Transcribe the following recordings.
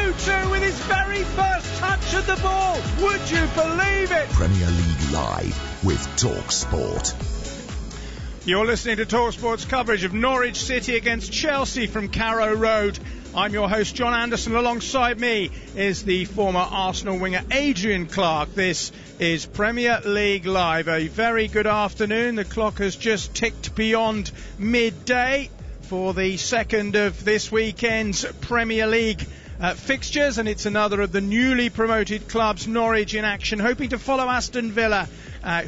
2-2 with his very first touch of the ball. Would you believe it? Premier League Live with Talk Sport. You're listening to TalkSport's coverage of Norwich City against Chelsea from Carrow Road. I'm your host, John Anderson. Alongside me is the former Arsenal winger, Adrian Clark. This is Premier League Live. A very good afternoon. The clock has just ticked beyond midday for the second of this weekend's Premier League fixtures, and it's another of the newly promoted clubs, Norwich, in action, hoping to follow Aston Villa,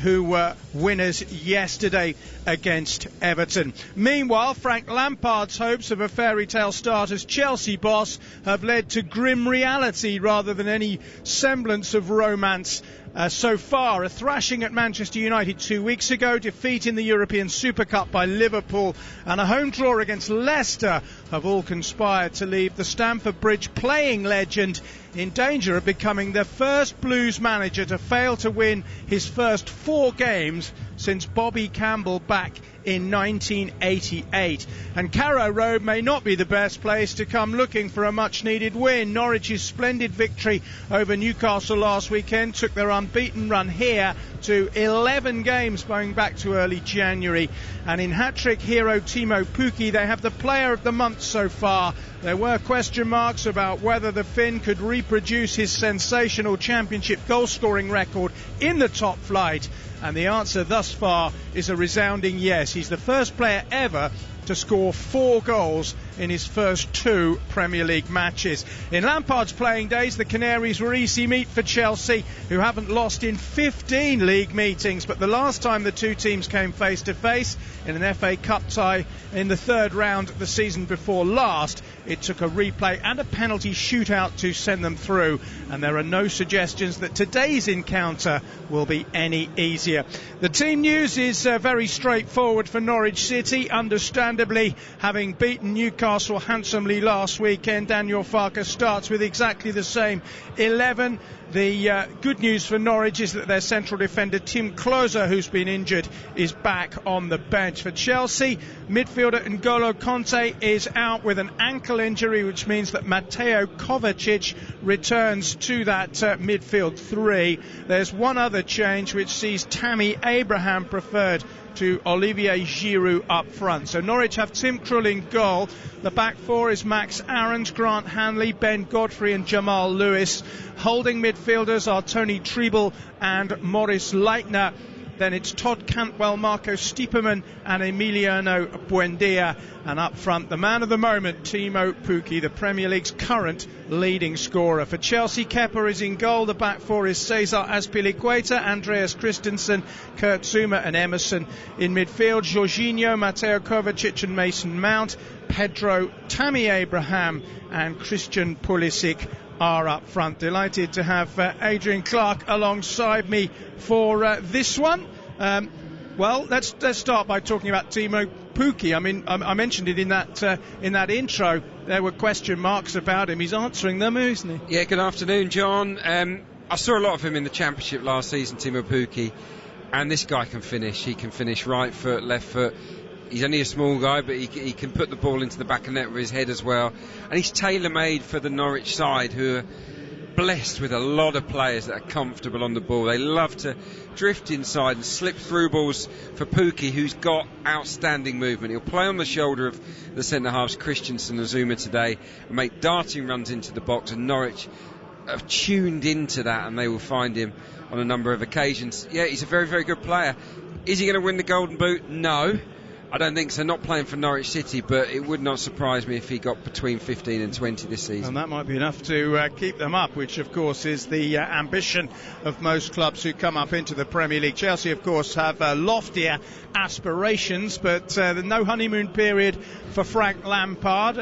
who were winners yesterday against Everton. Meanwhile, Frank Lampard's hopes of a fairy tale start as Chelsea boss have led to grim reality rather than any semblance of romance. So far, a thrashing at Manchester United 2 weeks ago, defeat in the European Super Cup by Liverpool, and a home draw against Leicester have all conspired to leave the Stamford Bridge playing legend in danger of becoming the first Blues manager to fail to win his first 4 games since Bobby Campbell back in 1988. And Carrow Road may not be the best place to come looking for a much-needed win. Norwich's splendid victory over Newcastle last weekend took their unbeaten run here to 11 games going back to early January. And in hat-trick hero Timo Pukki, they have the player of the month so far. There were question marks about whether the Finn could reproduce his sensational championship goal-scoring record in the top flight. And the answer thus far is a resounding yes. He's the first player ever to score 4 goals in his first 2 Premier League matches. In Lampard's playing days, the Canaries were easy meat for Chelsea, who haven't lost in 15 league meetings. But the last time the two teams came face to face in an FA Cup tie in the 3rd round the season before last, it took a replay and a penalty shootout to send them through. And there are no suggestions that today's encounter will be any easier. The team news is very straightforward for Norwich City. Understandably, having beaten Newcastle handsomely last weekend, Daniel Farke starts with exactly the same 11. The good news for Norwich is that their central defender Tim Klose, who's been injured, is back on the bench. For Chelsea, midfielder N'Golo Conte is out with an ankle injury, which means that Mateo Kovacic returns to that midfield 3. There's one other change which sees Tammy Abraham preferred to Olivier Giroud up front. So Norwich have Tim Krul in goal. The back 4 is Max Aarons, Grant Hanley, Ben Godfrey and Jamal Lewis. Holding midfielders are Tony Treble and Maurice Leitner. Then it's Todd Cantwell, Marco Stiepermann and Emiliano Buendia. And up front, the man of the moment, Timo Pukki, the Premier League's current leading scorer. For Chelsea, Kepa is in goal. The back 4 is Cesar Azpilicueta, Andreas Christensen, Kurt Zuma and Emerson. In midfield, Jorginho, Mateo Kovacic and Mason Mount. Pedro, Tammy Abraham and Christian Pulisic are up front. Delighted to have Adrian Clark alongside me for this one. Well, let's start by talking about Timo Pukki. I mean, I mentioned it in that intro. There were question marks about him. He's answering them, isn't he? Yeah, good afternoon, John. I saw a lot of him in the Championship last season, Timo Pukki, and this guy can finish. He can finish right foot, left foot. He's only a small guy, but he can put the ball into the back of the net with his head as well. And he's tailor-made for the Norwich side, who are blessed with a lot of players that are comfortable on the ball. They love to drift inside and slip through balls for Pukki, who's got outstanding movement. He'll play on the shoulder of the centre-halves, Christensen and Zuma today, and make darting runs into the box. And Norwich have tuned into that, and they will find him on a number of occasions. Yeah, he's a very, very good player. Is he going to win the Golden Boot? No. I don't think so. Not playing for Norwich City, but it would not surprise me if he got between 15 and 20 this season. And that might be enough to keep them up, which of course is the ambition of most clubs who come up into the Premier League. Chelsea, of course, have loftier aspirations, but no honeymoon period for Frank Lampard.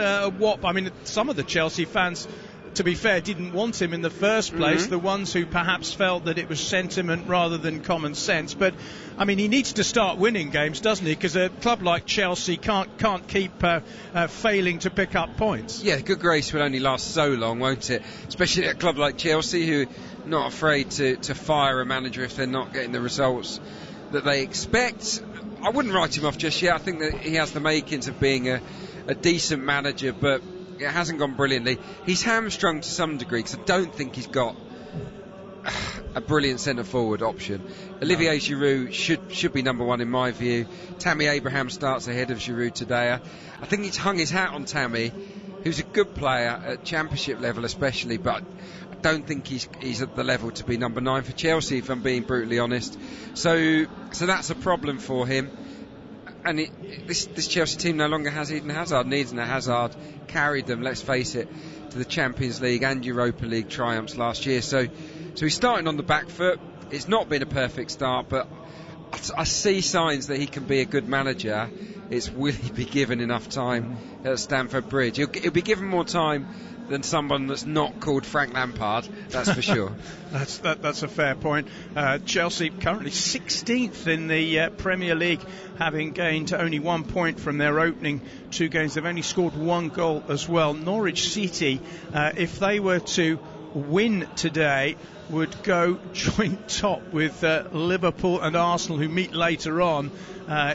Some of the Chelsea fans, to be fair, didn't want him in the first place. The ones who perhaps felt that it was sentiment rather than common sense. But I mean, he needs to start winning games, doesn't he? Because a club like Chelsea can't keep failing to pick up points. Yeah, good grace will only last so long, won't it? Especially at a club like Chelsea, who are not afraid to fire a manager if they're not getting the results that they expect. I wouldn't write him off just yet. I think that he has the makings of being a decent manager, but it hasn't gone brilliantly. He's hamstrung to some degree because I don't think he's got a brilliant centre forward option. Olivier Giroud should be number one in my view. Tammy Abraham starts ahead of Giroud today. I think he's hung his hat on Tammy, who's a good player at championship level especially, but I don't think he's at the level to be number 9 for Chelsea, if I'm being brutally honest. So that's a problem for him. And this Chelsea team no longer has Eden Hazard. And Eden Hazard carried them, let's face it, to the Champions League and Europa League triumphs last year. So he's starting on the back foot. It's not been a perfect start, but I see signs that he can be a good manager. It's will he be given enough time at Stamford Bridge? He'll be given more time than someone that's not called Frank Lampard, that's for sure. That's a fair point. Chelsea currently 16th in the Premier League, having gained only 1 point from their opening 2 games. They've only scored 1 goal as well. Norwich City, if they were to win today, would go joint top with Liverpool and Arsenal, who meet later on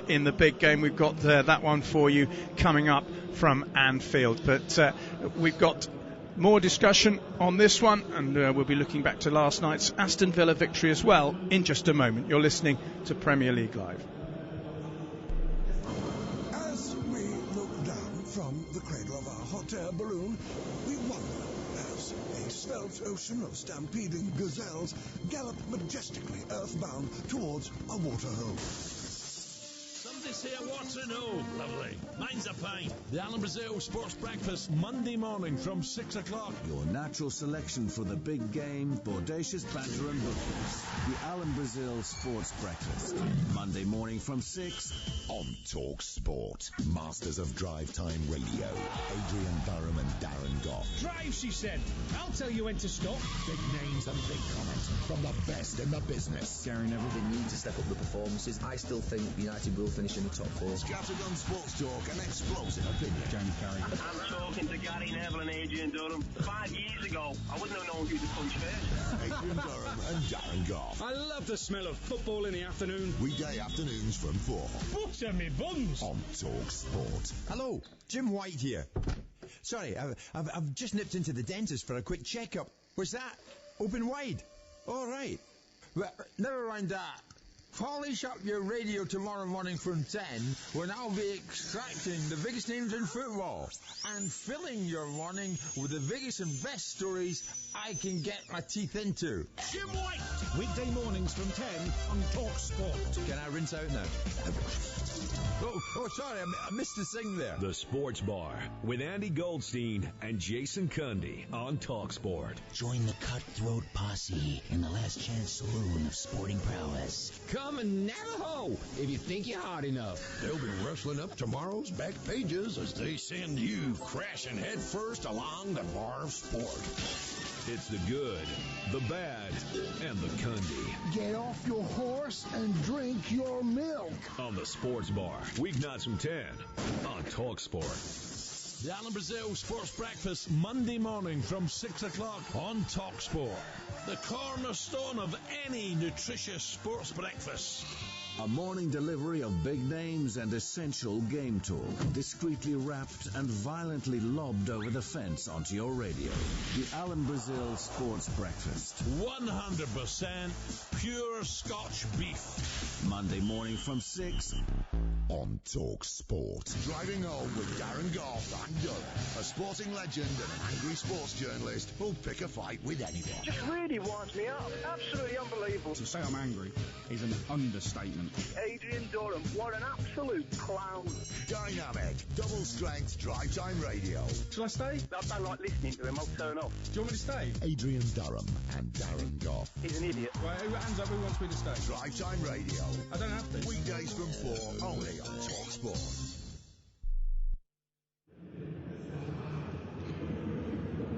in the big game. We've got that one for you coming up from Anfield. But we've got more discussion on this one, and we'll be looking back to last night's Aston Villa victory as well in just a moment. You're listening to Premier League Live. As we look down from the cradle of our hot air balloon, we wonder as a svelte ocean of stampeding gazelles gallop majestically earthbound towards a waterhole. Somebody say a water no. Lovely. Mine's a pint. The Alan Brazil Sports Breakfast, Monday morning from 6 o'clock. Your natural selection for the big game, bodacious banter and bookings. The Alan Brazil Sports Breakfast, Monday morning from 6 on Talk Sport. Masters of Drive Time Radio, Adrian Durham and Darren Goff. Drive, she said. I'll tell you when to stop. Big names and big comments from the best in the business. Gary Neville, they need to step up the performances. I still think United will finish in the top 4. Scattergun sports talk and explosive opinion. Jamie Carey. I'm talking to Gary Neville and Adrian Durham. 5 years ago, I wouldn't have known who to punch first. Adrian Durham and Darren Goff. I love the smell of football in the afternoon. Weekday afternoons from 4 Butter me buns. on Talk Sport. Hello, Jim White here. Sorry, I've just nipped into the dentist for a quick checkup. What's that? Open wide? All right. Well, never mind that. Polish up your radio tomorrow morning from 10 when I'll be extracting the biggest names in football and filling your morning with the biggest and best stories I can get my teeth into. Jim White. Weekday mornings from 10 on Talk Sport. Can I rinse out now? Oh, sorry, I missed the sing there. The Sports Bar with Andy Goldstein and Jason Cundy on TalkSport. Join the cutthroat posse in the last chance saloon of sporting prowess. Come and Navajo if you think you're hard enough. They'll be rustling up tomorrow's back pages as they send you crashing headfirst along the bar of sport. It's the good, the bad, and the Cundy Get off your horse and drink your milk. on the Sports Bar. Weeknights from 10 on TalkSport. The Alan Brazil Sports Breakfast, Monday morning from 6 o'clock on Talk Sport. The cornerstone of any nutritious sports breakfast. A morning delivery of big names and essential game talk, discreetly wrapped and violently lobbed over the fence onto your radio. The Alan Brazil Sports Breakfast. 100% pure Scotch beef. Monday morning from 6 on Talk Sport. Driving home with Darren Goff and Durham, a sporting legend and an angry sports journalist who'll pick a fight with anyone. Just really winds me up. Absolutely unbelievable. To say I'm angry is an understatement. Adrian Durham, what an absolute clown. Dynamic, double-strength drive time radio. Shall I stay? I don't like listening to him. I'll turn off. Do you want me to stay? Adrian Durham and Darren Goff. He's an idiot. Right, hands up, who wants me to stay? Drive time radio. I don't have to. Weekdays from 4 only on Talk Sport.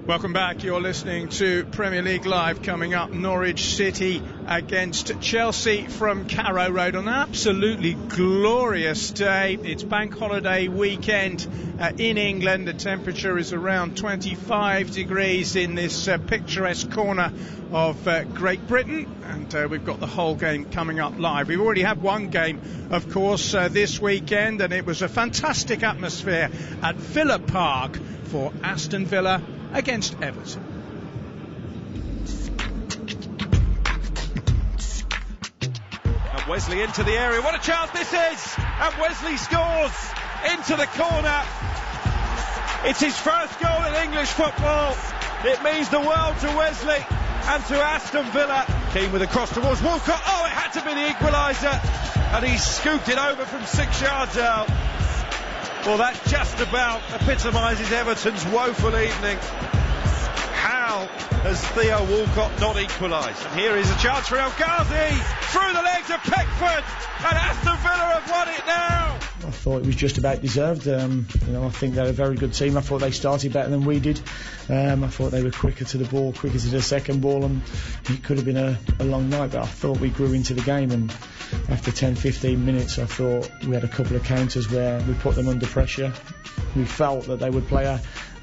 Welcome back. You're listening to Premier League Live. Coming up, Norwich City against Chelsea from Carrow Road on an absolutely glorious day. It's bank holiday weekend in England. The temperature is around 25 degrees in this picturesque corner of Great Britain, and we've got the whole game coming up live. We've already had one game, of course, this weekend, and it was a fantastic atmosphere at Villa Park for Aston Villa against Everton. And Wesley into the area. What a chance this is! And Wesley scores into the corner. It's his first goal in English football. It means the world to Wesley and to Aston Villa. Keane with a cross towards Walcott. Oh, it had to be the equaliser. And he scooped it over from 6 yards out. Well, that just about epitomises Everton's woeful evening. How has Theo Walcott not equalised? And here is a chance for El Ghazi through the legs of Pickford, and Aston Villa have won it now. I thought it was just about deserved. I think they're a very good team. I thought they started better than we did. I thought they were quicker to the ball, quicker to the second ball, and it could have been a long night, but I thought we grew into the game, and after 10-15 minutes I thought we had a couple of counters where we put them under pressure. We felt that they would play a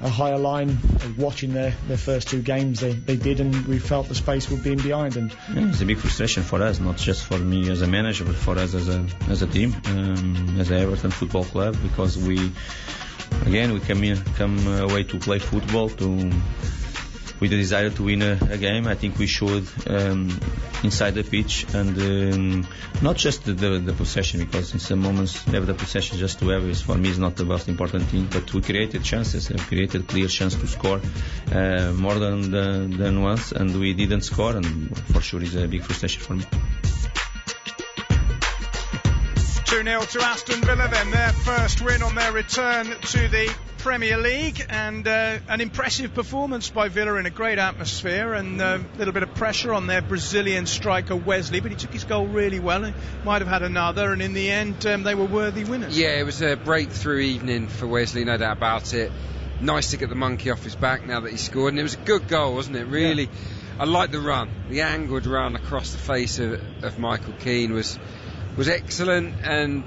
higher line. Watching their first two games they did, and we felt the space would be in behind. And it's a big frustration for us, not just for me as a manager, but for us as a team, as a Everton Football Club, because we come away to play football, with the desire to win a game. I think we showed inside the pitch, and not just the possession, because in some moments have the possession just to have it. For me, is not the most important thing, but we created chances, created clear chance to score more than once, and we didn't score, and for sure is a big frustration for me. 2-0 to Aston Villa then, their first win on their return to the Premier League, and an impressive performance by Villa in a great atmosphere, and a little bit of pressure on their Brazilian striker Wesley, but he took his goal really well. He might have had another, and in the end they were worthy winners. Yeah, it was a breakthrough evening for Wesley, no doubt about it. Nice to get the monkey off his back now that he scored, and it was a good goal, wasn't it? Really, yeah. I liked the run. The angled run across the face of Michael Keane was excellent, and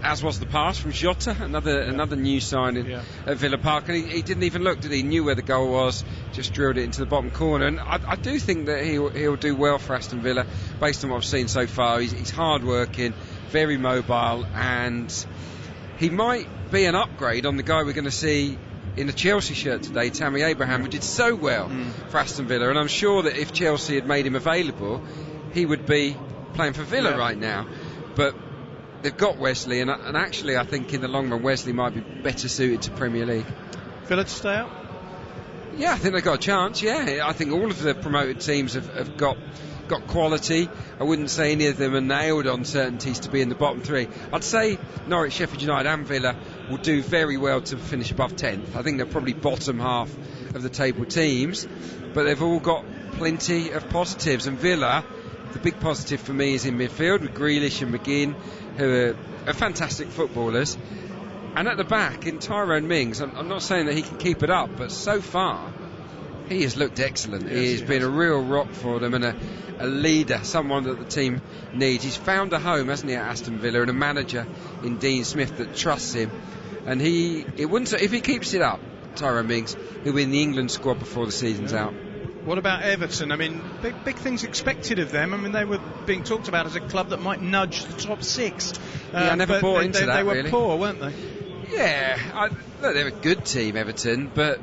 as was the pass from Jota, another new signing at Villa Park, and he didn't even look, did he? Knew where the goal was, just drilled it into the bottom corner, and I do think that he'll do well for Aston Villa based on what I've seen so far. He's hard working, very mobile, and he might be an upgrade on the guy we're going to see in the Chelsea shirt today, Tammy Abraham, who did so well for Aston Villa, and I'm sure that if Chelsea had made him available, he would be playing for Villa right now. But they've got Wesley, and actually I think in the long run Wesley might be better suited to Premier League. Villa to stay up? Yeah, I think they've got a chance, yeah. I think all of the promoted teams have got quality. I wouldn't say any of them are nailed on certainties to be in the bottom three. I'd say Norwich, Sheffield United and Villa will do very well to finish above 10th. I think they're probably bottom half of the table teams, but they've all got plenty of positives, and Villa, the big positive for me is in midfield with Grealish and McGinn, who are fantastic footballers, and at the back in Tyrone Mings. I'm not saying that he can keep it up, but so far he has looked excellent. Yes, he has been a real rock for them, and a leader, someone that the team needs. He's found a home, hasn't he, at Aston Villa, and a manager in Dean Smith that trusts him, and if he keeps it up, Tyrone Mings, he'll be in the England squad before the season's out. What about Everton? I mean, big things expected of them. I mean, they were being talked about as a club that might nudge the top six. I never bought into that, They were really. poor, weren't they? Yeah, look, they're a good team, Everton, but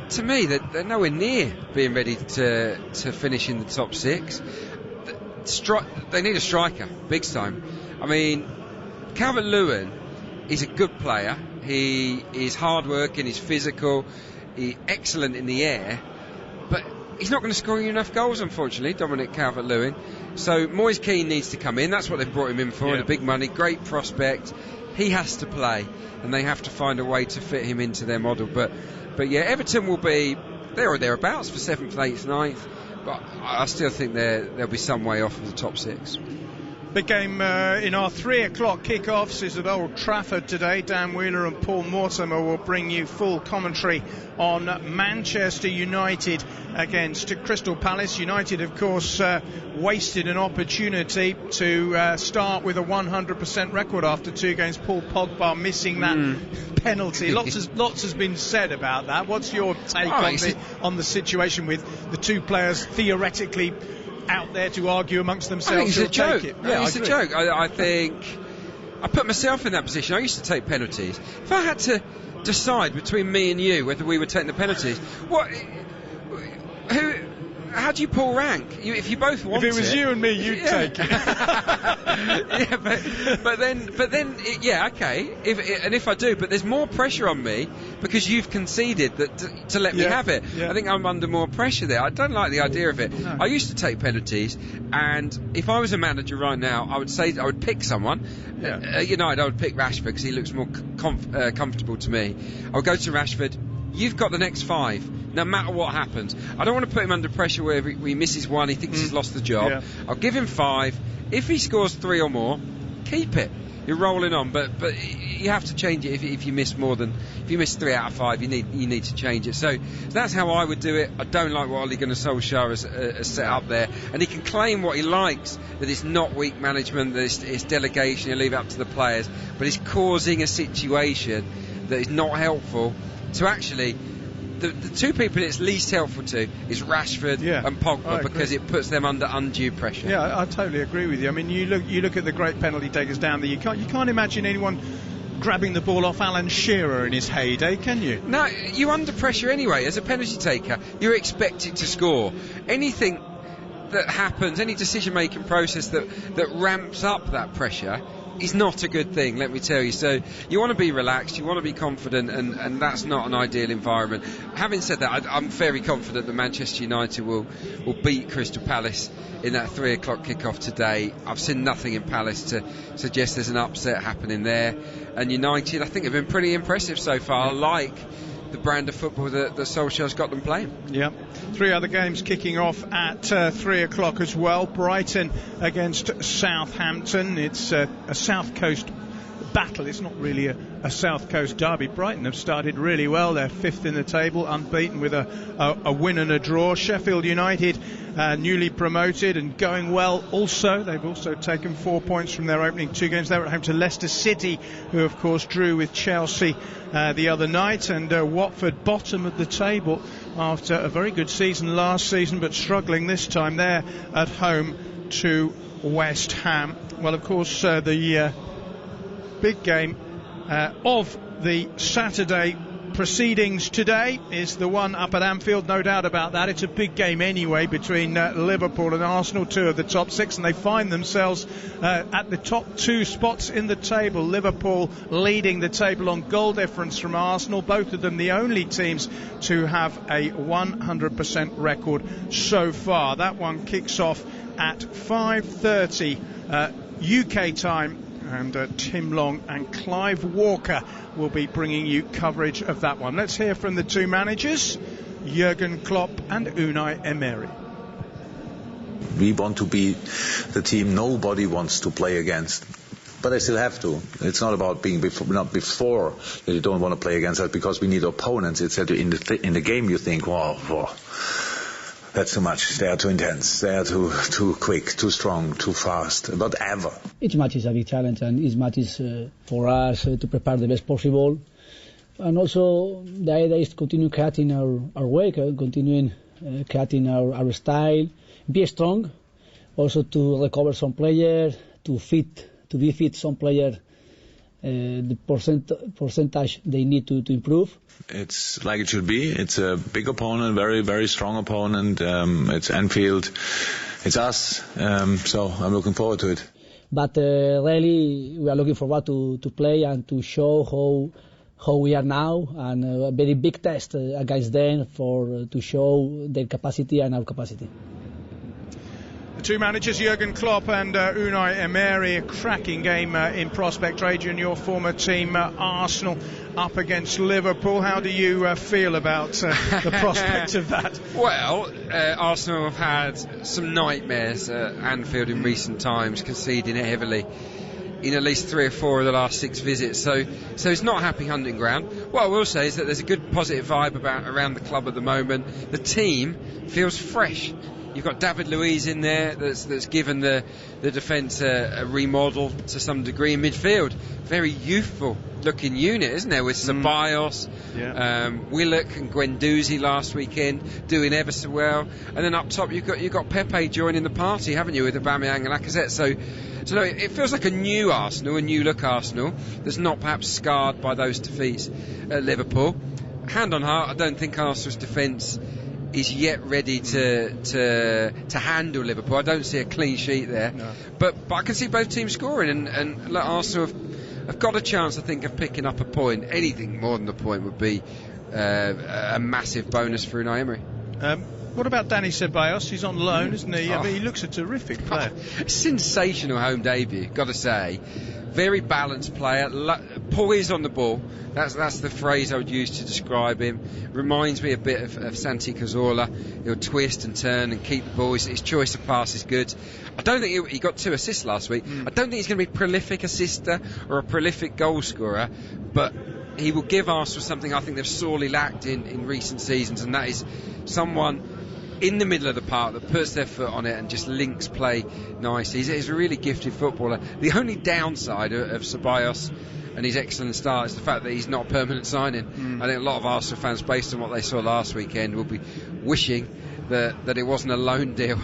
to me, they're nowhere near being ready to finish in the top six. They need a striker, big time. I mean, Calvert-Lewin is a good player. He is hard-working, he's physical, he's excellent in the air, but he's not going to score you enough goals, unfortunately, Dominic Calvert-Lewin. So Moise Keane needs to come in. That's what they've brought him in for, the big money, great prospect. He has to play, and they have to find a way to fit him into their model. But yeah, Everton will be there or thereabouts for 7th, 8th, 9th, but I still think they'll be some way off of the top six. Big game in our 3 o'clock kickoffs is at Old Trafford today. Dan Wheeler and Paul Mortimer will bring you full commentary on Manchester United against Crystal Palace. United, of course, wasted an opportunity to start with a 100% record after 2 games. Paul Pogba missing that penalty. Lots has been said about that. What's your take on the situation with the 2 players theoretically out there to argue amongst themselves? I think it's a joke. It's a joke. I think I put myself in that position. I used to take penalties. If I had to decide between me and you whether we were taking the penalties, how do you pull rank? If you both want it. If it was you and me, you'd take it. but then, okay. If I do, but there's more pressure on me because you've conceded that to let me have it. I think I'm under more pressure there. I don't like the idea of it. No. I used to take penalties, and if I was a manager right now, I would pick someone. United, I would pick Rashford because he looks more comfortable to me. I would go to Rashford. You've got the next 5. No matter what happens. I don't want to put him under pressure where he misses 1, he thinks he's lost the job. I'll give him 5. If he scores 3 or more, keep it. You're rolling on, but you have to change it if you miss more than... If you miss 3 out of 5, you need to change it. So that's how I would do it. I don't like what Ole Gunnar Solskjaer has set up there. And he can claim what he likes, that it's not weak management, that it's delegation, he'll leave it up to the players. But he's causing a situation that is not helpful to actually... The 2 people it's least helpful to is Rashford and Pogba because it puts them under undue pressure. Yeah, I totally agree with you. I mean, you look at the great penalty takers down there. You can't imagine anyone grabbing the ball off Alan Shearer in his heyday, can you? No, you're under pressure anyway. As a penalty taker, you're expected to score. Anything that happens, any decision-making process that ramps up that pressure is not a good thing, let me tell you. So you want to be relaxed, you want to be confident, and that's not an ideal environment. Having said that, I'm very confident that Manchester United will beat Crystal Palace in that 3 o'clock kickoff today. I've seen nothing in Palace to suggest there's an upset happening there. And United, I think, have been pretty impressive so far, like the brand of football that Solskjaer's got them playing. Yeah. 3 other games kicking off at 3 o'clock as well. Brighton against Southampton. It's a South Coast battle. It's not really a South Coast derby. Brighton have started really well. They're 5th in the table, unbeaten with a win and a draw. Sheffield United, newly promoted and going well also. They've also taken 4 points from their opening 2 games. They were at home to Leicester City, who of course drew with Chelsea the other night. And Watford, bottom of the table after a very good season last season, but struggling this time. They're at home to West Ham. Well, of course, the big game of the Saturday proceedings today is the one up at Anfield, no doubt about that. It's a big game anyway between Liverpool and Arsenal, 2 of the top 6, and they find themselves at the top 2 spots in the table. Liverpool leading the table on goal difference from Arsenal, both of them the only teams to have a 100% record so far. That one kicks off at 5:30 UK time, and Tim Long and Clive Walker will be bringing you coverage of that one. Let's hear from the 2 managers, Jurgen Klopp and Unai Emery. We want to be the team nobody wants to play against. But I still have to. It's not about being not before that you don't want to play against us, because we need opponents. It's that in the game you think, whoa, that's too much. They are too intense. They are too quick, too strong, too fast. But ever. Each match is a big challenge, and each match is for us to prepare the best possible. And also the idea is to continue cutting our way, continuing cutting our style, be strong, also to recover some players, to be fit some players. The percentage they need to improve. It's like it should be. It's a big opponent, very, very strong opponent. It's Anfield. It's us. So I'm looking forward to it. But really, we are looking forward to play and to show how we are now, and a very big test against them to show their capacity and our capacity. The two managers, Jurgen Klopp and Unai Emery. A cracking game in prospect. Adrian, your former team, Arsenal, up against Liverpool. How do you feel about the prospect of that? Well, Arsenal have had some nightmares at Anfield in recent times, conceding heavily in at least 3 or 4 of the last 6 visits, so it's not a happy hunting ground. What I will say is that there's a good positive vibe around the club at the moment. The team feels fresh. You've got David Luiz in there that's given the defence a remodel to some degree in midfield. Very youthful looking unit, isn't there, with Ceballos, Willock and Guendouzi last weekend doing ever so well, and then up top you've got Pepe joining the party, haven't you, with Aubameyang and Lacazette. So no, it feels like a new Arsenal, a new look Arsenal that's not perhaps scarred by those defeats at Liverpool. Hand on heart, I don't think Arsenal's defence is yet ready to handle Liverpool. I don't see a clean sheet there, but I can see both teams scoring, and look, Arsenal have got a chance, I think, of picking up a point. Anything more than a point would be a massive bonus for Unai Emery. What about Dani Ceballos? He's on loan, isn't he? I mean, he looks a terrific player. Sensational home debut, got to say. Very balanced player, poised on the ball. That's the phrase I would use to describe him. Reminds me a bit of Santi Cazorla. He'll twist and turn and keep the ball. His choice of pass is good. I don't think he got 2 assists last week. I don't think he's going to be a prolific assister or a prolific goal scorer, but he will give Arsenal something I think they've sorely lacked in recent seasons, and that is someone in the middle of the park that puts their foot on it and just links play nicely. He's a really gifted footballer. The only downside of Ceballos and his excellent start is the fact that he's not a permanent signing. I think a lot of Arsenal fans, based on what they saw last weekend, will be wishing that it wasn't a loan deal.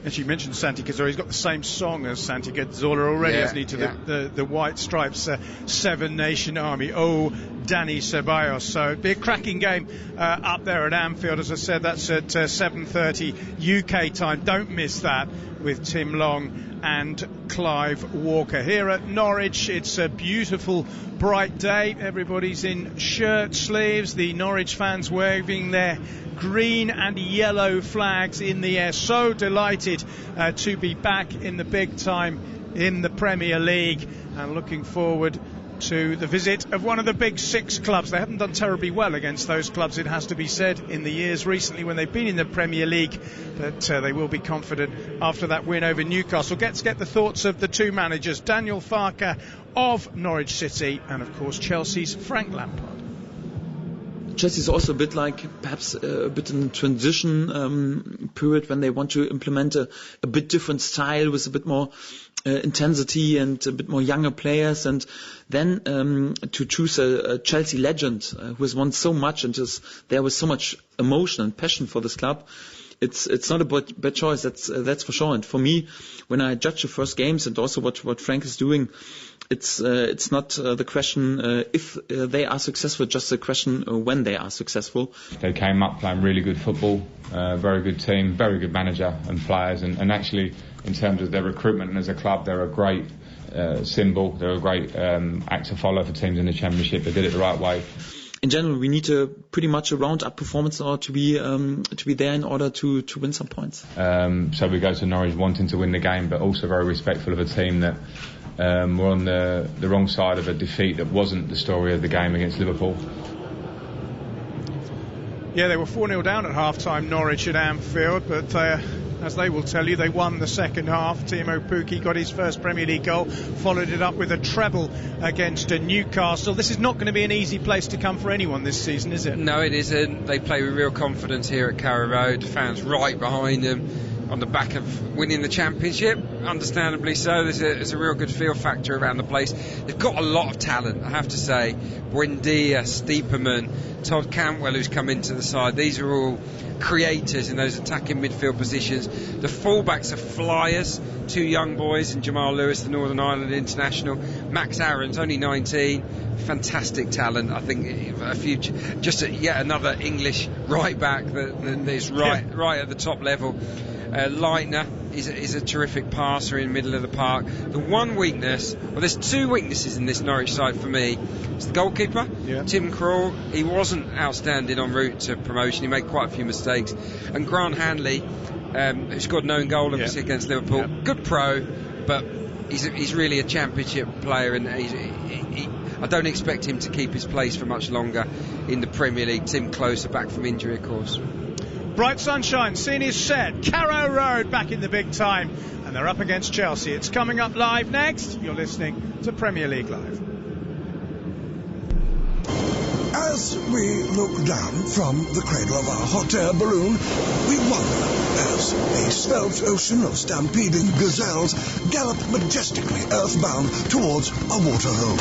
As you mentioned, Santi Cazorla, he's got the same song as Santi Cazorla already, hasn't he, to the White Stripes 7 Nation Army. Oh, Dani Ceballos. So it'll be a cracking game up there at Anfield. As I said, that's at 7:30 UK time. Don't miss that, with Tim Long and Clive Walker. Here at Norwich, it's a beautiful, bright day. Everybody's in shirt sleeves. The Norwich fans waving their green and yellow flags in the air. So delighted to be back in the big time in the Premier League, and looking forward to the visit of one of the big 6 clubs. They haven't done terribly well against those clubs, it has to be said, in the years recently when they've been in the Premier League, but they will be confident after that win over Newcastle. Let's get the thoughts of the two managers, Daniel Farke of Norwich City and of course Chelsea's Frank Lampard. Chelsea is also a bit like perhaps a bit in a transition period when they want to implement a bit different style with a bit more intensity and a bit more younger players, and then to choose a Chelsea legend who has won so much and is there with so much emotion and passion for this club. It's not a bad choice, that's for sure. And for me, when I judge the first games and also what Frank is doing, it's not the question if they are successful, just the question when they are successful. They came up playing really good football, very good team, very good manager and players, and actually in terms of their recruitment and as a club, they're a great symbol, they're a great act to follow for teams in the Championship. They did it the right way. In general, we need a pretty much a round-up performance in order to be there in order to win some points. So we go to Norwich wanting to win the game, but also very respectful of a team that were on the wrong side of a defeat that wasn't the story of the game against Liverpool. Yeah, they were 4-0 down at half-time, Norwich at Anfield, but as they will tell you, they won the second half. Timo Pukki got his first Premier League goal, followed it up with a treble against Newcastle. This is not going to be an easy place to come for anyone this season, is it? No, it isn't. They play with real confidence here at Carrow Road. Fans right behind them on the back of winning the Championship, understandably so. There's a real good feel factor around the place. They've got a lot of talent, I have to say. Buendia, Stiepermann, Todd Cantwell, who's come into the side. These are all creators in those attacking midfield positions. The fullbacks are flyers, 2 young boys in Jamal Lewis, the Northern Ireland international. Max Aaron's only 19, fantastic talent. I think a future, just yet another English right back that is right at the top level. Leitner is a terrific passer in the middle of the park. The one weakness, well, there's 2 weaknesses in this Norwich side for me. It's the goalkeeper, Tim Krul. He wasn't outstanding en route to promotion. He made quite a few mistakes. And Grant Hanley, who scored an own goal obviously against Liverpool. Good pro, but he's really a championship player, and I don't expect him to keep his place for much longer in the Premier League. Tim Closer back from injury, of course. Bright sunshine, scene is set. Carrow Road back in the big time, and they're up against Chelsea. It's coming up live next. You're listening to Premier League Live. As we look down from the cradle of our hot air balloon, we wonder as a svelte ocean of stampeding gazelles gallop majestically earthbound towards a waterhole.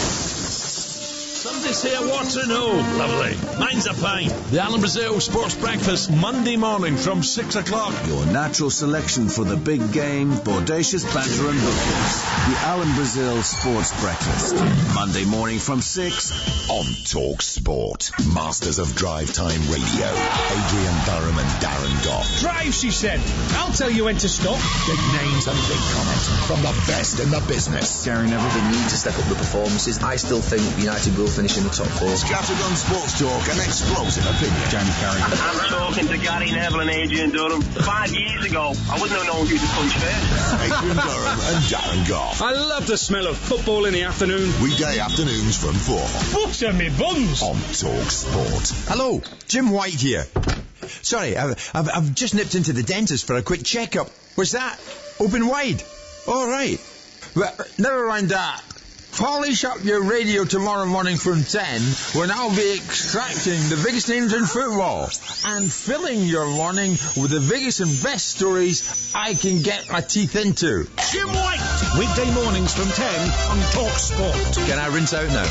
Somebody's here, what to know? Lovely. Mine's a pint. The Alan Brazil Sports Breakfast, Monday morning from 6 o'clock. Your natural selection for the big game, bodacious banter and hookers. The Alan Brazil Sports Breakfast, Monday morning from 6 on Talk Sport. Masters of Drive Time Radio, Adrian Durham and Darren Goff. Drive, she said. I'll tell you when to stop. Big names and big comments from the best in the business. Darren, they need to step up the performances. I still think United will finish in the top 4. Scattergun Sports Talk and explosive opinion. James Carey. I'm talking to Gary Neville and Adrian Durham. 5 years ago, I wouldn't have known who to punch first. Adrian Durham and Darren Goff. I love the smell of football in the afternoon. Weekday afternoons from 4. Butter me buns. On Talk Sport. Hello, Jim White here. Sorry, I've just nipped into the dentist for a quick checkup. What's that? Open wide? All right. Well, never mind that. Polish up your radio tomorrow morning from 10, when I'll be extracting the biggest names in football and filling your morning with the biggest and best stories I can get my teeth into. Jim White, weekday mornings from 10 on Talk Sport. Can I rinse out now?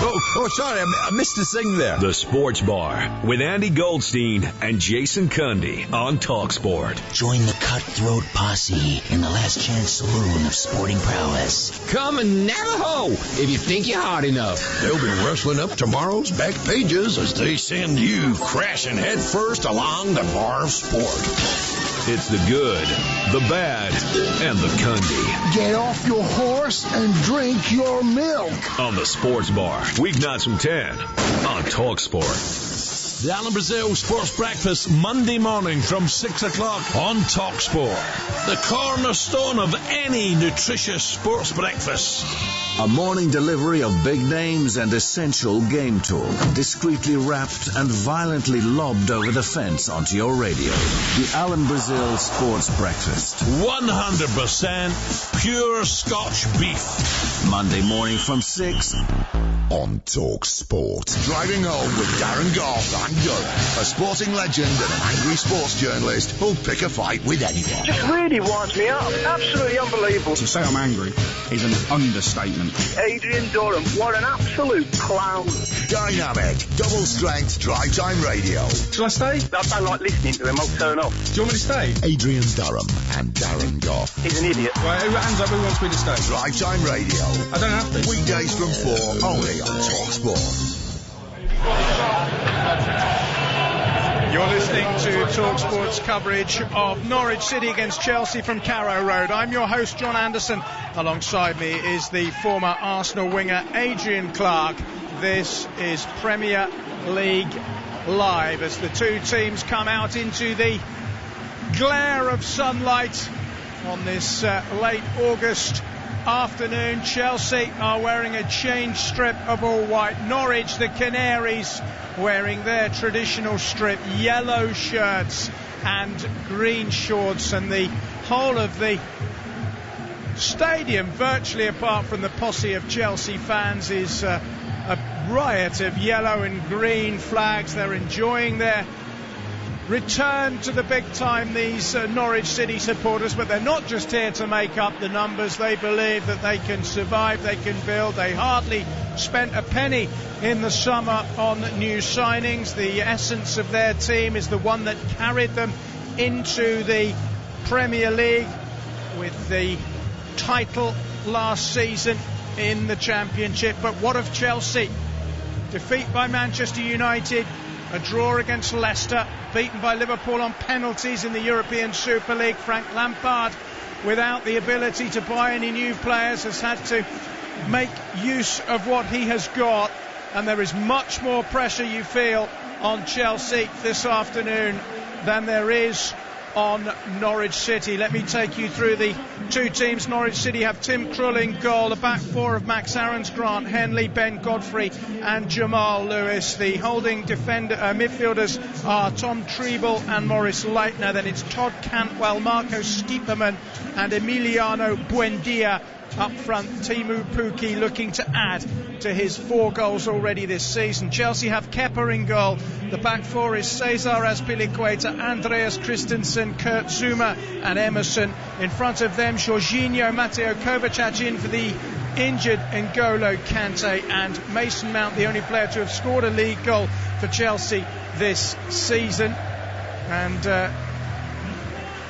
Oh, sorry, I missed the sing there. The Sports Bar with Andy Goldstein and Jason Cundy on Talk Sport. Join the cutthroat posse in the last chance saloon of sporting prowess. Come and Navajo if you think you're hard enough. They'll be rustling up tomorrow's back pages as they send you crashing headfirst along the bar of sport. It's the good, the bad, and the Cundy. Get off your horse and drink your milk. On the Sports Bar, weeknights from 10 on Talk Sport. The Alan Brazil Sports Breakfast, Monday morning from 6 o'clock on Talk Sport. The cornerstone of any nutritious sports breakfast. A morning delivery of big names and essential game talk, discreetly wrapped and violently lobbed over the fence onto your radio. The Alan Brazil Sports Breakfast. 100% pure Scotch beef. Monday morning from 6 on Talk Sport. Driving home with Darren Goff and Durham, a sporting legend and an angry sports journalist who'll pick a fight with anyone. Just really winds me up. Absolutely unbelievable. To say I'm angry is an understatement. Adrian Durham, what an absolute clown. Dynamic, double strength drive time radio. Shall I stay? I don't like listening to him. I'll turn off. Do you want me to stay? Adrian Durham and Darren Goff. He's an idiot. Right, hands up, who wants me to stay? Drive time radio. I don't have to. Weekdays from 4 only on Talk Sport. You're listening to TalkSport's coverage of Norwich City against Chelsea from Carrow Road. I'm your host, John Anderson. Alongside me is the former Arsenal winger, Adrian Clark. This is Premier League Live as the two teams come out into the glare of sunlight on this late August afternoon. Chelsea are wearing a change strip of all white. Norwich, the Canaries, wearing their traditional strip, yellow shirts and green shorts, and the whole of the stadium, virtually apart from the posse of Chelsea fans, is a riot of yellow and green flags. They're enjoying their return to the big time, these Norwich City supporters, but they're not just here to make up the numbers. They believe that they can survive, they can build. They hardly spent a penny in the summer on new signings. The essence of their team is the one that carried them into the Premier League with the title last season in the Championship. But what of Chelsea? Defeat by Manchester United, a draw against Leicester, beaten by Liverpool on penalties in the European Super League. Frank Lampard, without the ability to buy any new players, has had to make use of what he has got, and there is much more pressure, you feel, on Chelsea this afternoon than there is on Norwich City. Let me take you through the two teams. Norwich City have Tim Krul in goal, the back four of Max Aarons, Grant Henley, Ben Godfrey and Jamal Lewis. The holding midfielders are Tom Treble and Maurice Leitner. Then it's Todd Cantwell, Marco Stiepermann and Emiliano Buendia. Up front, Teemu Pukki looking to add to his 4 goals already this season. Chelsea have Kepa in goal. The back four is Cesar Azpilicueta, Andreas Christensen, Kurt Zuma and Emerson. In front of them, Jorginho, Mateo Kovacic in for the injured N'Golo Kante, and Mason Mount, the only player to have scored a league goal for Chelsea this season. And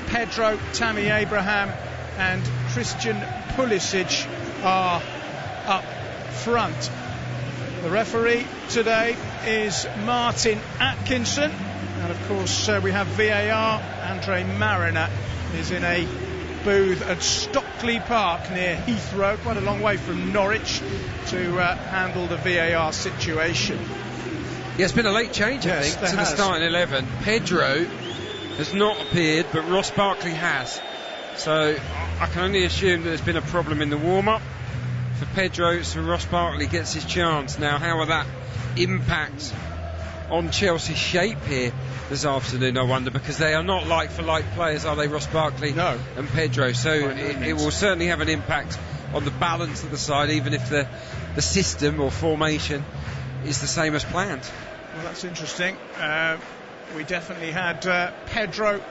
Pedro, Tammy Abraham and Christian Pulisic are up front. The referee today is Martin Atkinson, and of course we have VAR. Andre Mariner is in a booth at Stockley Park near Heathrow, quite a long way from Norwich, to handle the VAR situation. Yeah, it's been a late change, I think, to the starting 11. Pedro has not appeared, but Ross Barkley has. So I can only assume that there's been a problem in the warm-up for Pedro, so Ross Barkley gets his chance. Now, how will that impact on Chelsea's shape here this afternoon, I wonder, because they are not like-for-like players, are they, Ross Barkley and Pedro? So it will certainly have an impact on the balance of the side, even if the system or formation is the same as planned. Well, that's interesting. We definitely had Pedro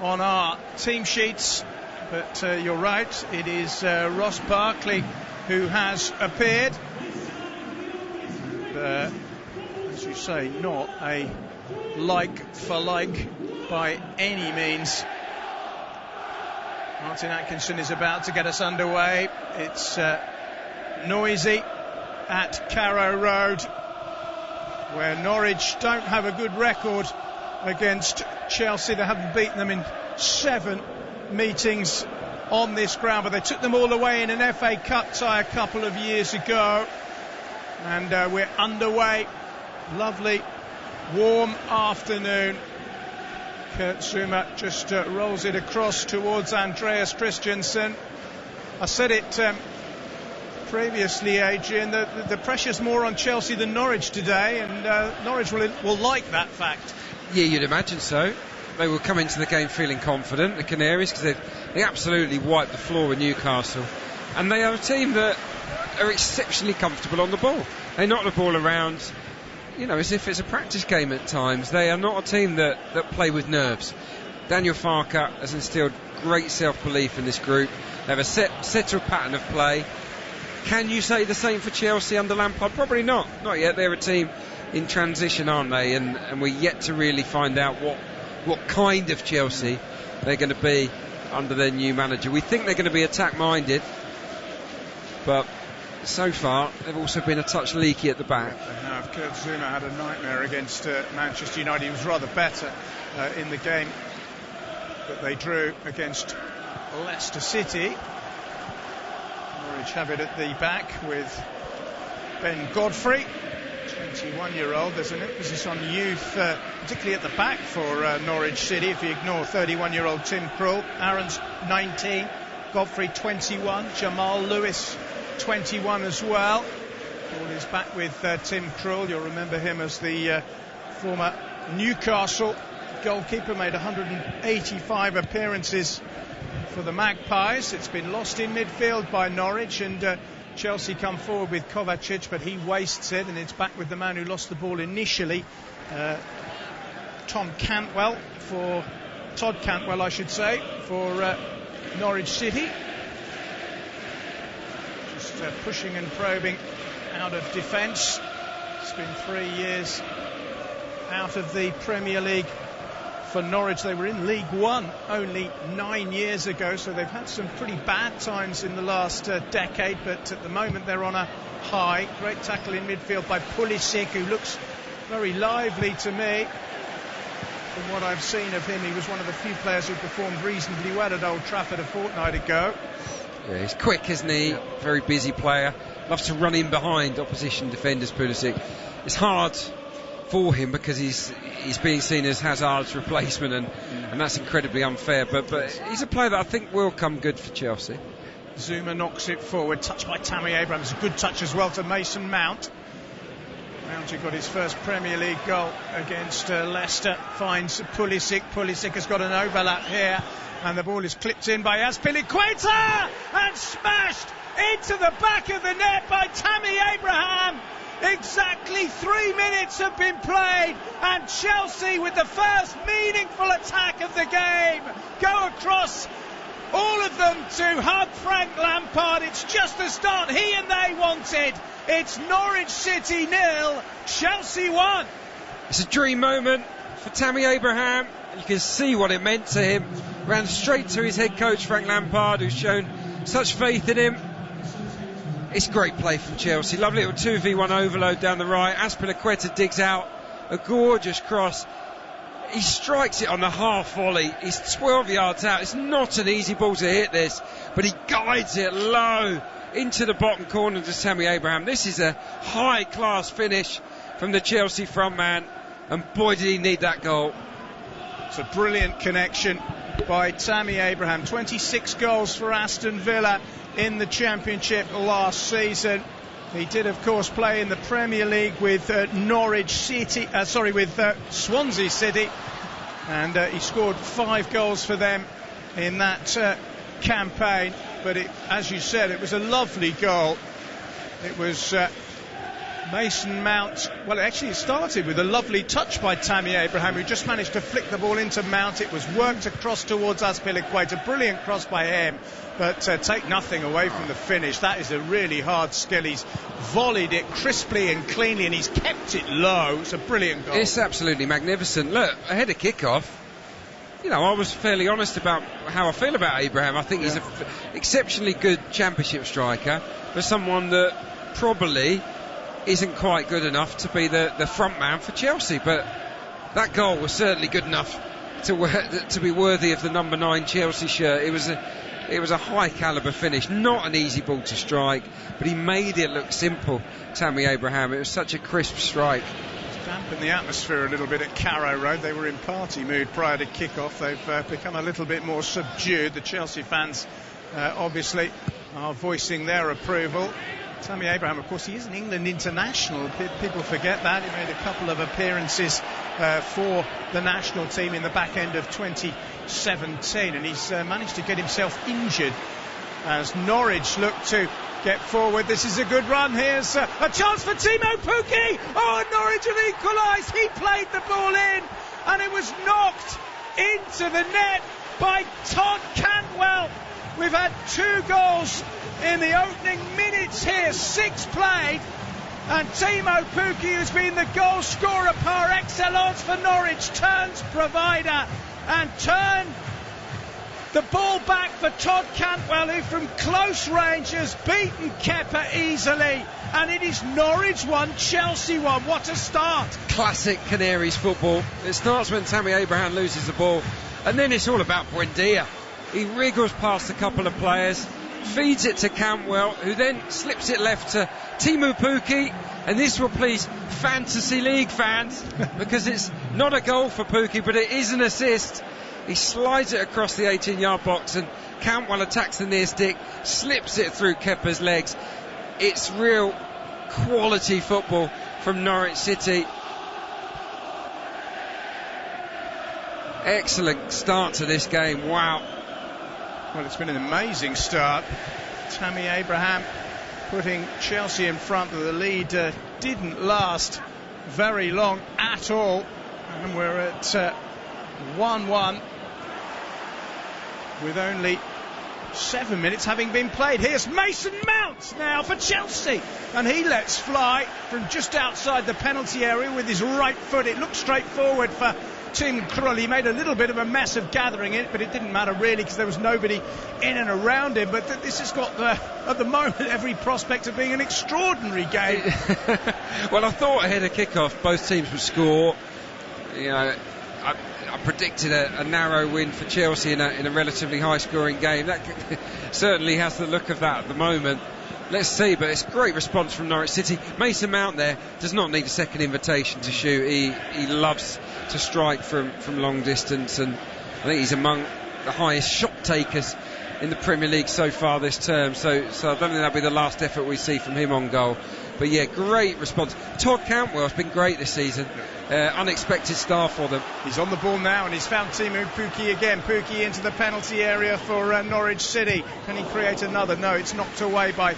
on our team sheets, but you're right, it is Ross Barkley who has appeared. And, as you say, not a like-for-like by any means. Martin Atkinson is about to get us underway. It's noisy at Carrow Road, where Norwich don't have a good record against Chelsea. They haven't beaten them in 7 meetings on this ground, but they took them all away in an FA Cup tie a couple of years ago. And we're underway. Lovely warm afternoon. Kurt Zuma just rolls it across towards Andreas Christensen. I said it previously, Adrian, the pressure's more on Chelsea than Norwich today, and Norwich will like that fact. Yeah, you'd imagine so. They will come into the game feeling confident, the Canaries, because they absolutely wiped the floor with Newcastle. And they are a team that are exceptionally comfortable on the ball. They knock the ball around, as if it's a practice game at times. They are not a team that play with nerves. Daniel Farke has instilled great self-belief in this group. They have a settled pattern of play. Can you say the same for Chelsea under Lampard? Probably not. Not yet. They're a team in transition, aren't they? And we're yet to really find out what kind of Chelsea they're going to be under their new manager. We think they're going to be attack-minded, but so far they've also been a touch leaky at the back. They have. Kurt Zuma had a nightmare against Manchester United. He was rather better in the game, but they drew against Leicester City. Norwich have it at the back with Ben Godfrey, 21-year-old. There's an emphasis on youth, particularly at the back for Norwich City, if you ignore 31-year-old Tim Krul. Aaron's 19, Godfrey 21, Jamal Lewis 21 as well. All is back with Tim Krul. You'll remember him as the former Newcastle goalkeeper, made 185 appearances for the Magpies. It's been lost in midfield by Norwich, and Chelsea come forward with Kovacic, but he wastes it, and it's back with the man who lost the ball initially, Todd Cantwell, for Norwich City. Just pushing and probing out of defence. It's been 3 years out of the Premier League for Norwich. They were in League One only 9 years ago, so they've had some pretty bad times in the last decade, but at the moment they're on a high. Great tackle in midfield by Pulisic, who looks very lively to me. From what I've seen of him, he was one of the few players who performed reasonably well at Old Trafford a fortnight ago. Yeah, he's quick, isn't he? Yeah. Very busy player. Loves to run in behind opposition defenders, Pulisic. It's hard for him because he's being seen as Hazard's replacement, and that's incredibly unfair. But he's a player that I think will come good for Chelsea. Zuma knocks it forward, touched by Tammy Abraham. It's a good touch as well to Mason Mount. Mount, who got his first Premier League goal against Leicester, finds Pulisic. Pulisic has got an overlap here, and the ball is clipped in by Azpilicueta and smashed into the back of the net by Tammy Abraham. Exactly 3 minutes have been played, and Chelsea, with the first meaningful attack of the game, go across, all of them, to hug Frank Lampard. It's just the start he and they wanted. It's Norwich City 0, Chelsea 1. It's a dream moment for Tammy Abraham. You can see what it meant to him. Ran straight to his head coach Frank Lampard, who's shown such faith in him. It's great play from Chelsea. Lovely little 2v1 overload down the right. Azpilicueta digs out a gorgeous cross. He strikes it on the half volley. He's 12 yards out. It's not an easy ball to hit this, but he guides it low into the bottom corner to Tammy Abraham. This is a high-class finish from the Chelsea front man, and boy did he need that goal. It's a brilliant connection by Tammy Abraham. 26 goals for Aston Villa in the Championship last season. He did, of course, play in the Premier League with Swansea City, and he scored 5 goals for them in that campaign. But as you said, it was a lovely goal. It was Mason Mount. Well, actually, it started with a lovely touch by Tammy Abraham, who just managed to flick the ball into Mount. It was worked across towards Azpilicueta. Brilliant cross by him, but take nothing away from the finish. That is a really hard skill. He's volleyed it crisply and cleanly, and he's kept it low. It's a brilliant goal. It's absolutely magnificent. Look, ahead of kick-off, you know, I was fairly honest about how I feel about Abraham. I think he's an exceptionally good Championship striker, but someone that probably isn't quite good enough to be the front man for Chelsea. But that goal was certainly good enough to be worthy of the number 9 Chelsea shirt. It was a high calibre finish, not an easy ball to strike, but he made it look simple. Tammy Abraham, it was such a crisp strike. Dampened the atmosphere a little bit at Carrow Road. They were in party mood prior to kick-off. They've become a little bit more subdued. The Chelsea fans obviously are voicing their approval. Tammy Abraham, of course, he is an England international. People forget that. He made a couple of appearances for the national team in the back end of 2017, and he's managed to get himself injured as Norwich look to get forward. This is a good run. Here's a chance for Timo Pukki. Oh, Norwich have equalised. He played the ball in, and it was knocked into the net by Todd Cantwell. We've had 2 goals in the opening minutes here, 6 played, and Timo Pukki, who's been the goal scorer par excellence for Norwich, turns provider and turned the ball back for Todd Cantwell, who from close range has beaten Kepa easily, and it is Norwich 1, Chelsea 1. What a start. Classic Canaries football. It starts when Tammy Abraham loses the ball, and then it's all about Buendia. He wriggles past a couple of players, feeds it to Cantwell, who then slips it left to Timo Pukki, and this will please Fantasy League fans because it's not a goal for Pukki, but it is an assist. He slides it across the 18-yard box, and Cantwell attacks the near stick, slips it through Kepa's legs. It's real quality football from Norwich City. Excellent start to this game. Wow. Well, it's been an amazing start. Tammy Abraham putting Chelsea in front. The lead didn't last very long at all, and we're at 1-1 with only 7 minutes having been played. Here's Mason Mount now for Chelsea, and he lets fly from just outside the penalty area with his right foot. It looked straightforward for Tim Krul. He made a little bit of a mess of gathering it, but it didn't matter really because there was nobody in and around him. But this has got at the moment every prospect of being an extraordinary game. Well, I thought ahead of kick-off both teams would score. You know, I predicted a narrow win for Chelsea in a relatively high-scoring game. That certainly has the look of that at the moment. let's see, but it's a great response from Norwich City. Mason Mount there does not need a second invitation to shoot. He loves to strike from long distance, and I think he's among the highest shot takers in the Premier League so far this term, so I don't think that'll be the last effort we see from him on goal. But yeah, great response. Todd Cantwell's been great this season. Unexpected start for them. He's on the ball now, and he's found Teemu Pukki again. Pukki into the penalty area for Norwich City. Can he create another? No, it's knocked away by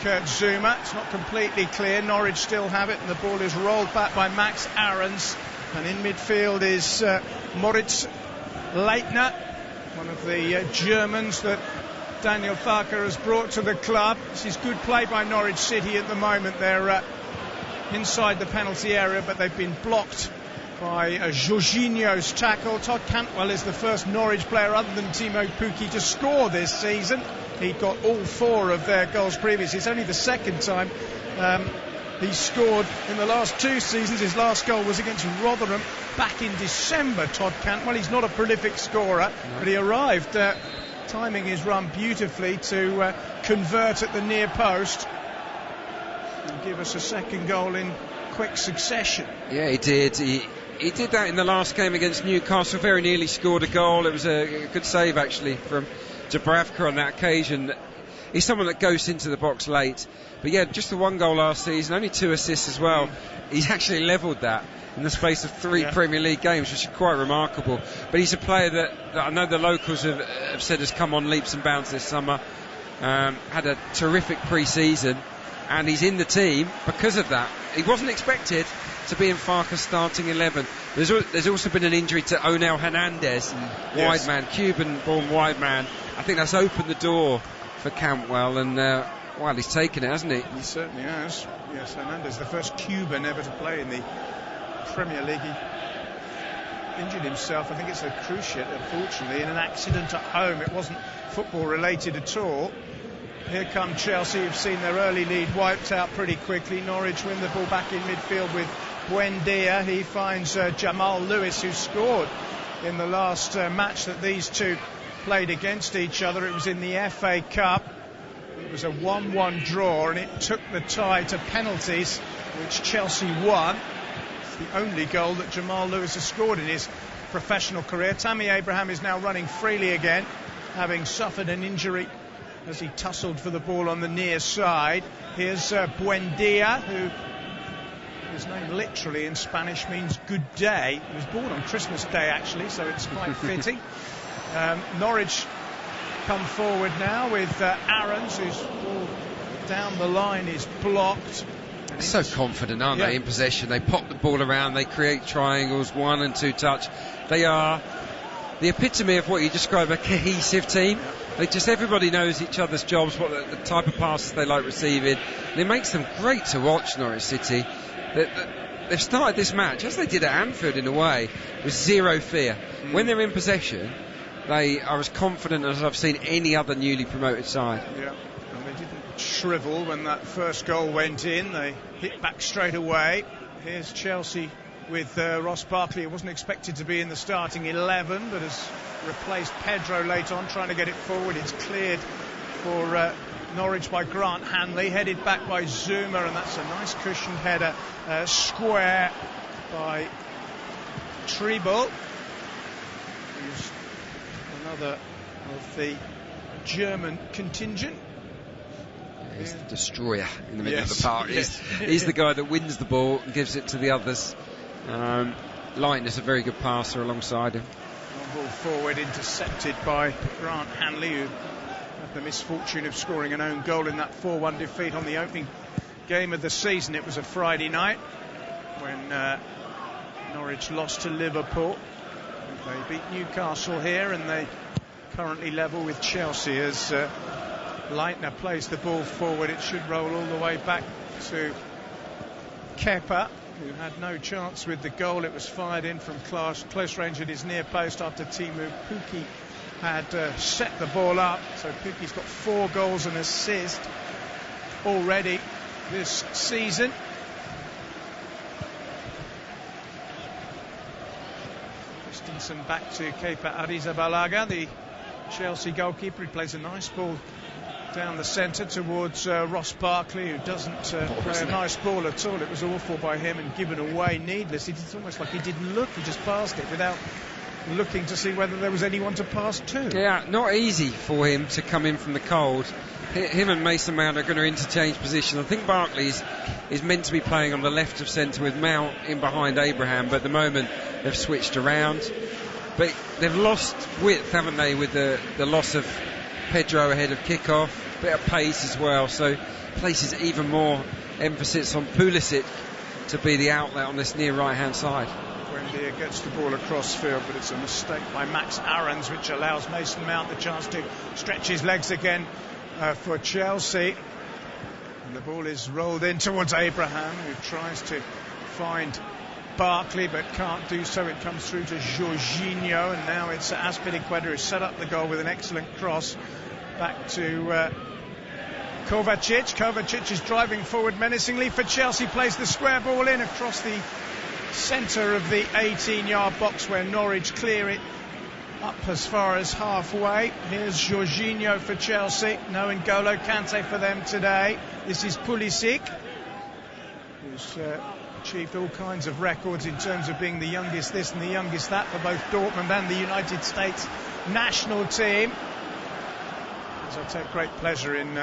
Kurt Zuma. It's not completely clear. Norwich still have it, and the ball is rolled back by Max Ahrens. And in midfield is Moritz Leitner, one of the Germans that Daniel Farke has brought to the club. This is good play by Norwich City at the moment. They're inside the penalty area, but they've been blocked by Jorginho's tackle. Todd Cantwell is the first Norwich player other than Teemu Pukki to score this season. He got all 4 of their goals previous. It's only the second time he's scored in the last 2 seasons. His last goal was against Rotherham back in December. Todd Cantwell, he's not a prolific scorer, but he arrived timing his run beautifully to convert at the near post and give us a second goal in quick succession. Yeah, he did. He did that in the last game against Newcastle. Very nearly scored a goal. It was a good save actually from Dubravka on that occasion. He's someone that goes into the box late. But yeah, just the 1 goal last season, only 2 assists as well. He's actually levelled that in the space of 3 Premier League games, which is quite remarkable. But he's a player that I know the locals have said has come on leaps and bounds this summer. Had a terrific pre-season, and he's in the team because of that. He wasn't expected to be in Farke's starting 11. There's also been an injury to Onel Hernandez, wide man, Cuban-born wide man. I think that's opened the door for Cantwell, and well, he's taken it, hasn't he? He certainly has. Yes, Hernandez, the first Cuban ever to play in the Premier League. He injured himself, I think it's a cruciate, unfortunately, in an accident at home. It wasn't football related at all. Here come Chelsea, who've seen their early lead wiped out pretty quickly. Norwich win the ball back in midfield with Buendia. He finds Jamal Lewis, who scored in the last match that these two played against each other. It was in the FA Cup. It was a 1-1 draw, and it took the tie to penalties, which Chelsea won. It's the only goal that Jamal Lewis has scored in his professional career. Tammy Abraham is now running freely again, having suffered an injury as he tussled for the ball on the near side. Here's Buendia, who his name literally in Spanish means good day. He was born on Christmas Day actually, so it's quite fitting. Norwich come forward now with Ahrens, whose ball down the line is blocked. They're so confident, aren't they, in possession? They pop the ball around, they create triangles, 1 and 2 touch. They are the epitome of what you describe a cohesive team. They just, everybody knows each other's jobs, what the type of passes they like receiving, and it makes them great to watch. Norwich City, they've started this match, as they did at Anfield in a way, with zero fear. When they're in possession, they are as confident as I've seen any other newly promoted side. Yeah, and they didn't shrivel when that first goal went in. They hit back straight away. Here's Chelsea with Ross Barkley, who wasn't expected to be in the starting 11, but has replaced Pedro late on, trying to get it forward. It's cleared for Norwich by Grant Hanley, headed back by Zuma, and that's a nice cushioned header, square by Treble, who's another of the German contingent. He's the destroyer in the middle of the park. He's the guy that wins the ball and gives it to the others. Lightness, a very good passer alongside him. Ball forward, intercepted by Grant Hanley, who had the misfortune of scoring an own goal in that 4-1 defeat on the opening game of the season. It was a Friday night when Norwich lost to Liverpool. They beat Newcastle here, and they currently level with Chelsea as Leitner plays the ball forward. It should roll all the way back to Kepa, who had no chance with the goal. It was fired in from close range at his near post after Teemu Pukki had set the ball up. So Pukki's got 4 goals and assist already this season. Christensen back to Kepa Arrizabalaga, the Chelsea goalkeeper. He plays a nice ball down the centre towards Ross Barkley, who doesn't play a nice ball at all. It was awful by him and given away needlessly. It's almost like he didn't look, he just passed it without looking to see whether there was anyone to pass to. Yeah, not easy for him to come in from the cold. Him and Mason Mount are going to interchange positions. I think Barkley is meant to be playing on the left of centre with Mount in behind Abraham, but at the moment they've switched around. But they've lost width, haven't they, with the loss of Pedro ahead of kick-off, bit of pace as well, so places even more emphasis on Pulisic to be the outlet on this near right-hand side. Buendia gets the ball across field, but it's a mistake by Max Aarons, which allows Mason Mount the chance to stretch his legs again for Chelsea. And the ball is rolled in towards Abraham, who tries to find Barkley but can't do so. It comes through to Jorginho, and now it's Azpilicueta who set up the goal with an excellent cross back to Kovacic. Kovacic is driving forward menacingly for Chelsea, plays the square ball in across the centre of the 18-yard box where Norwich clear it up as far as halfway. Here's Jorginho for Chelsea. No N'Golo Kante for them today. This is Pulisic, who's achieved all kinds of records in terms of being the youngest this and the youngest that for both Dortmund and the United States national team. As I take great pleasure in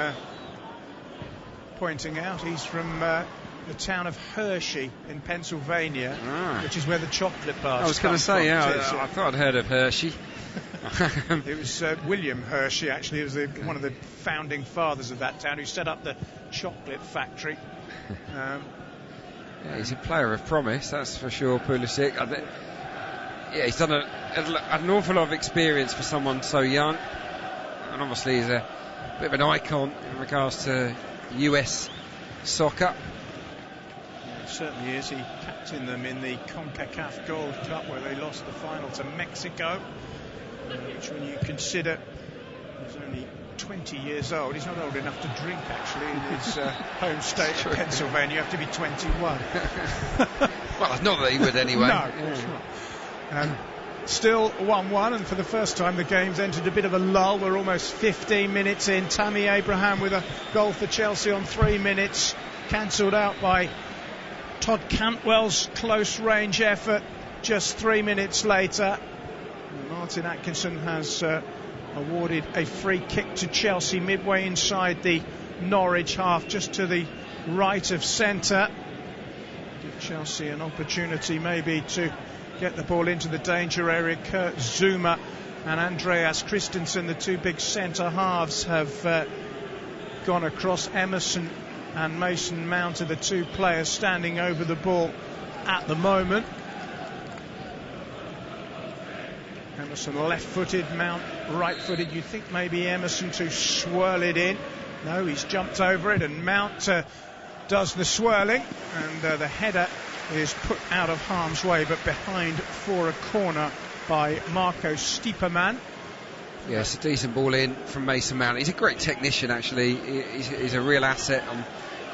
pointing out, he's from the town of Hershey in Pennsylvania, which is where the chocolate bars. I was going to say, I thought I'd heard of Hershey. It was William Hershey, actually. He was one of the founding fathers of that town who set up the chocolate factory. Yeah, he's a player of promise, that's for sure, Pulisic. Yeah, he's done an awful lot of experience for someone so young, and obviously he's a bit of an icon in regards to US soccer. It certainly is. He captained them in the CONCACAF Gold Cup where they lost the final to Mexico, which, when you consider he's only 20 years old, he's not old enough to drink actually in his home state of Pennsylvania. You have to be 21. Well, not that he would anyway. No, of course not. Still 1-1, and for the first time the game's entered a bit of a lull. We're almost 15 minutes in. Tammy Abraham with a goal for Chelsea on 3 minutes, cancelled out by Todd Cantwell's close range effort just 3 minutes later. Martin Atkinson has awarded a free kick to Chelsea midway inside the Norwich half, just to the right of centre. Give Chelsea an opportunity maybe to get the ball into the danger area. Kurt Zouma and Andreas Christensen, the two big centre halves, have gone across. Emerson and Mason Mount are the two players standing over the ball at the moment. Emerson left-footed, Mount right-footed. You'd think maybe Emerson to swirl it in. No, he's jumped over it, and Mount does the swirling, and the header is put out of harm's way, but behind for a corner by Marco Stiepermann. Yes, a decent ball in from Mason Mount. He's a great technician, actually. He's a real asset on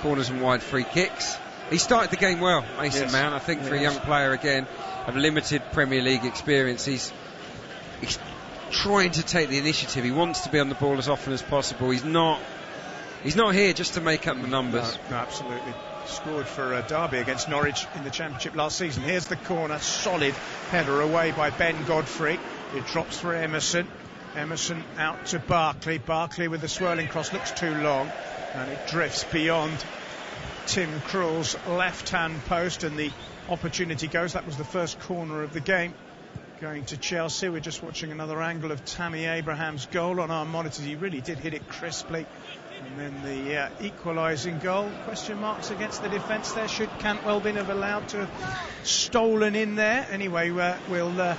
corners and wide free kicks. He started the game well, Mason Mount. I think for a young player, again, of limited Premier League experience, he's trying to take the initiative. He wants to be on the ball as often as possible. He's not here just to make up the numbers. No, absolutely. Scored for Derby against Norwich in the Championship last season. Here's the corner, solid header away by Ben Godfrey. It drops for Emerson. Emerson out to Barkley. Barkley with the swirling cross, looks too long, and it drifts beyond Tim Krul's left-hand post, and the opportunity goes. That was the first corner of the game going to Chelsea. We're just watching another angle of Tammy Abraham's goal on our monitors. He really did hit it crisply. And then the equalising goal. Question marks against the defence there. Should Cantwell been allowed to have stolen in there? Anyway, we'll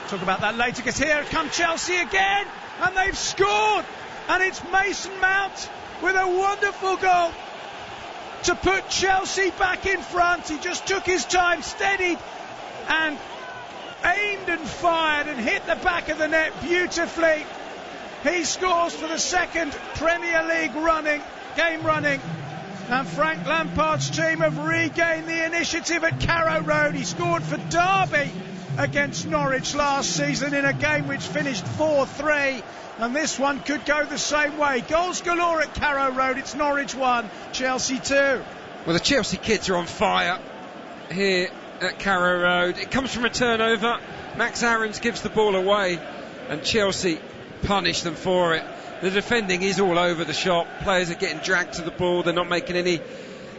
talk about that later, because here come Chelsea again, and they've scored, and it's Mason Mount with a wonderful goal to put Chelsea back in front. He just took his time, steadied, and aimed and fired and hit the back of the net beautifully. He scores for the second Premier League game running, and Frank Lampard's team have regained the initiative at Carrow Road. He scored for Derby against Norwich last season in a game which finished 4-3, and this one could go the same way. Goals galore at Carrow Road. It's Norwich 1, Chelsea 2. Well, the Chelsea kids are on fire here at Carrow Road. It comes from a turnover. Max Aarons gives the ball away, and Chelsea punish them for it. The defending is all over the shop. Players are getting dragged to the ball. They're not making any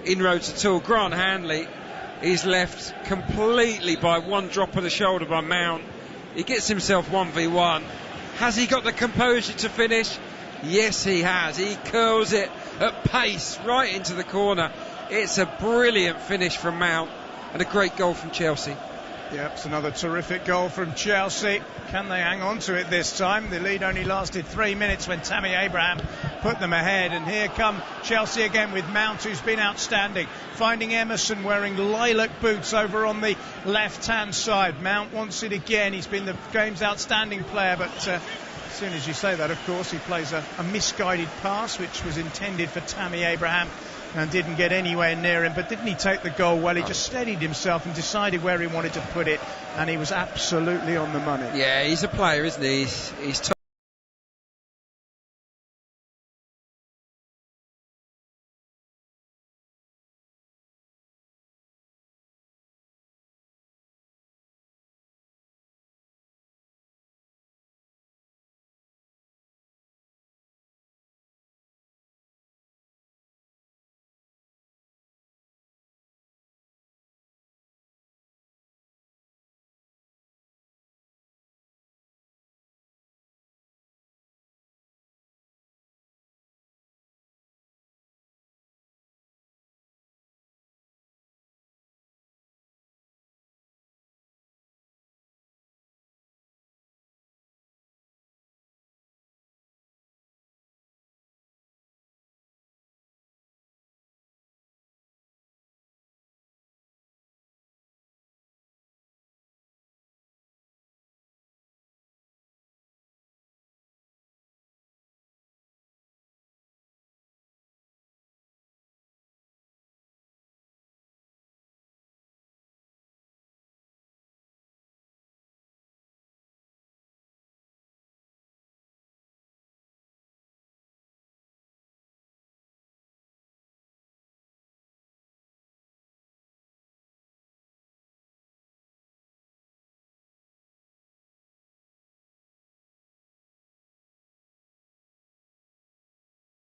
inroads at all. Grant Hanley is left completely by one drop of the shoulder by Mount. He gets himself 1v1. Has he got the composure to finish? Yes, he has. He curls it at pace right into the corner. It's a brilliant finish from Mount and a great goal from Chelsea. Yep, it's another terrific goal from Chelsea. Can they hang on to it this time? The lead only lasted 3 minutes when Tammy Abraham put them ahead. And here come Chelsea again with Mount, who's been outstanding. Finding Emerson wearing lilac boots over on the left-hand side. Mount wants it again. He's been the game's outstanding player, but as soon as you say that, of course, he plays a misguided pass, which was intended for Tammy Abraham, and didn't get anywhere near him. But didn't he take the goal well? He just steadied himself and decided where he wanted to put it, and he was absolutely on the money. Yeah, he's a player, isn't he? He's